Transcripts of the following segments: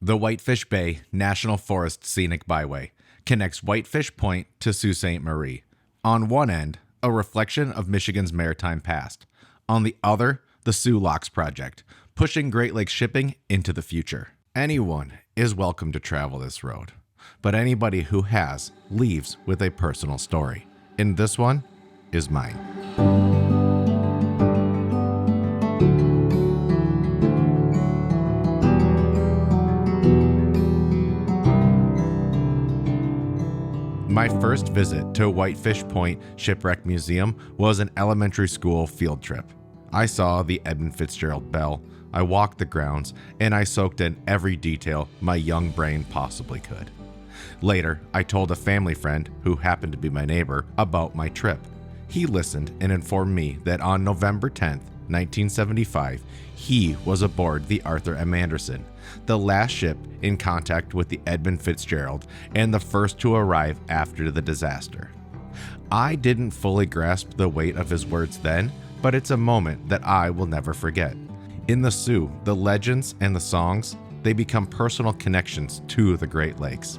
The Whitefish Bay National Forest Scenic Byway connects Whitefish Point to Sault Ste. Marie. On one end, a reflection of Michigan's maritime past. On the other, the Soo Locks Project, pushing Great Lakes shipping into the future. Anyone is welcome to travel this road, but anybody who has leaves with a personal story. And this one is mine. My first visit to Whitefish Point Shipwreck Museum was an elementary school field trip. I saw the Edmund Fitzgerald bell, I walked the grounds, and I soaked in every detail my young brain possibly could. Later, I told a family friend, who happened to be my neighbor, about my trip. He listened and informed me that on November 10th, 1975, he was aboard the Arthur M. Anderson, the last ship in contact with the Edmund Fitzgerald and the first to arrive after the disaster. I didn't fully grasp the weight of his words then, but it's a moment that I will never forget. In the Sioux, the legends and the songs, they become personal connections to the Great Lakes.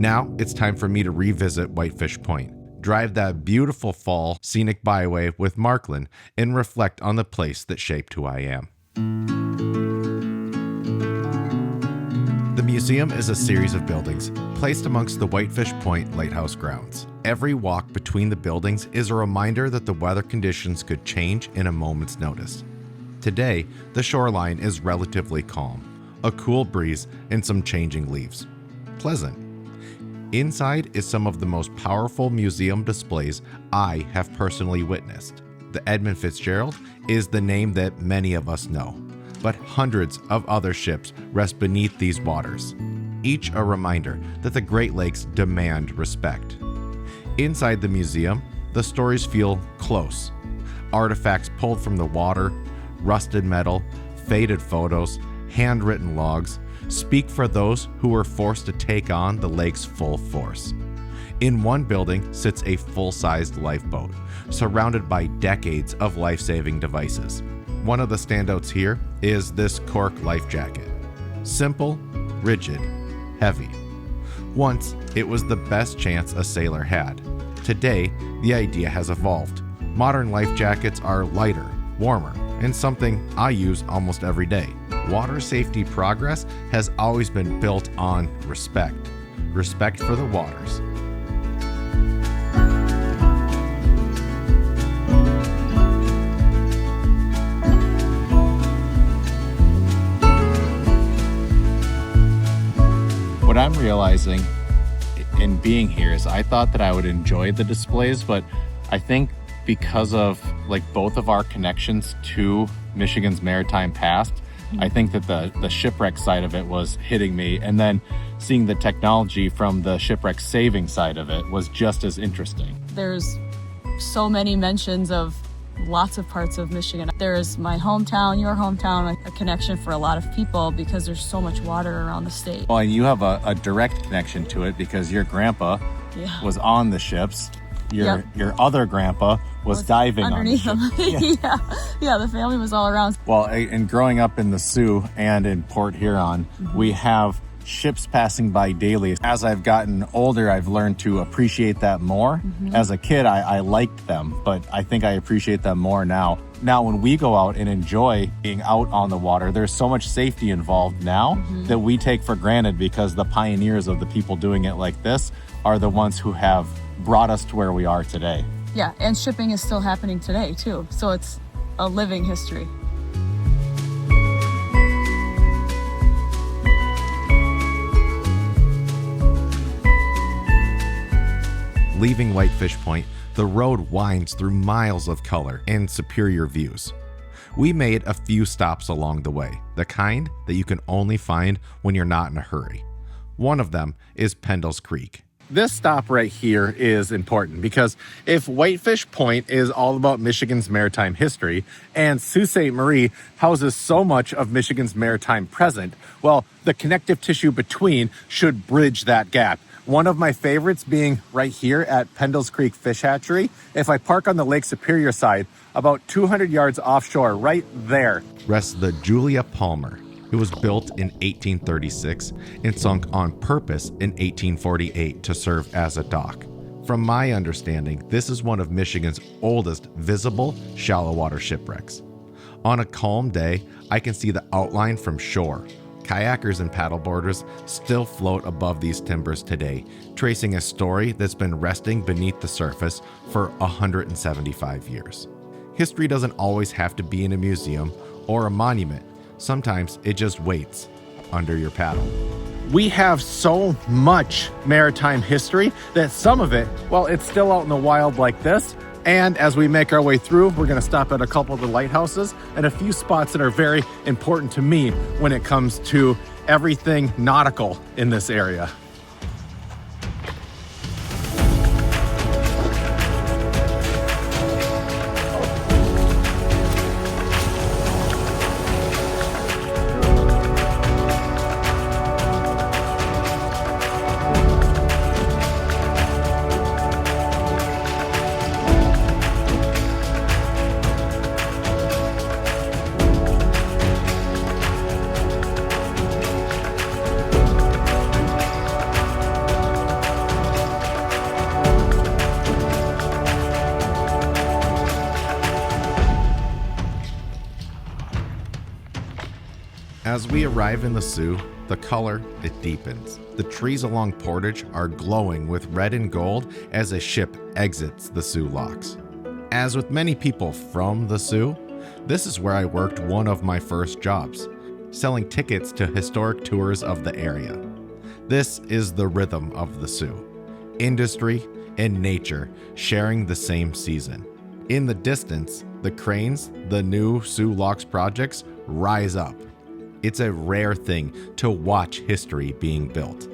Now it's time for me to revisit Whitefish Point, drive that beautiful fall scenic byway with Marklyn, and reflect on the place that shaped who I am. The museum is a series of buildings placed amongst the Whitefish Point Lighthouse grounds. Every walk between the buildings is a reminder that the weather conditions could change in a moment's notice. Today, the shoreline is relatively calm, a cool breeze and some changing leaves. Pleasant. Inside is some of the most powerful museum displays I have personally witnessed. The Edmund Fitzgerald is the name that many of us know, but hundreds of other ships rest beneath these waters, each a reminder that the Great Lakes demand respect. Inside the museum, the stories feel close. Artifacts pulled from the water, rusted metal, faded photos, handwritten logs, speak for those who were forced to take on the lake's full force. In one building sits a full-sized lifeboat, surrounded by decades of life-saving devices. One of the standouts here is this cork life jacket. Simple, rigid, heavy. Once, it was the best chance a sailor had. Today, the idea has evolved. Modern life jackets are lighter, warmer, and something I use almost every day. Water safety progress has always been built on respect. Respect for the waters. What I'm realizing in being here is I thought that I would enjoy the displays, but I think because of both of our connections to Michigan's maritime past, I think that the shipwreck side of it was hitting me, and then seeing the technology from the shipwreck saving side of it was just as interesting. There's so many mentions of lots of parts of Michigan. There's my hometown, your hometown, a connection for a lot of people because there's so much water around the state. Well, and you have a direct connection to it because your grandpa was on the ships. Your other grandpa was diving underneath on the them. Yeah, the family was all around. Well, and growing up in the Sioux and in Port Huron, we have ships passing by daily. As I've gotten older, I've learned to appreciate that more. As a kid, I liked them, but I think I appreciate them more now. Now, when we go out and enjoy being out on the water, there's so much safety involved now that we take for granted because the pioneers of the people doing it like this are the ones who have brought us to where we are today. Yeah, and shipping is still happening today too, so it's a living history. Leaving Whitefish Point, the road winds through miles of color and superior views. We made a few stops along the way, the kind that you can only find when you're not in a hurry. One of them is Pendle's Creek. This stop right here is important because if Whitefish Point is all about Michigan's maritime history and Sault Ste. Marie houses so much of Michigan's maritime present, well, the connective tissue between should bridge that gap. One of my favorites being right here at Pendles Creek Fish Hatchery. If I park on the Lake Superior side, about 200 yards offshore right there, rests the Julia Palmer. It was built in 1836 and sunk on purpose in 1848 to serve as a dock. From my understanding, this is one of Michigan's oldest visible shallow water shipwrecks. On a calm day, I can see the outline from shore. Kayakers and paddleboarders still float above these timbers today, tracing a story that's been resting beneath the surface for 175 years. History doesn't always have to be in a museum or a monument. Sometimes it just waits under your paddle. We have so much maritime history that some of it, well, it's still out in the wild like this. And as we make our way through, we're going to stop at a couple of the lighthouses and a few spots that are very important to me when it comes to everything nautical in this area. As we arrive in the Soo, the color, it deepens. The trees along Portage are glowing with red and gold as a ship exits the Soo locks. As with many people from the Soo, this is where I worked one of my first jobs, selling tickets to historic tours of the area. This is the rhythm of the Soo. Industry and nature sharing the same season. In the distance, the cranes, the new Soo Locks projects, rise up. It's a rare thing to watch history being built.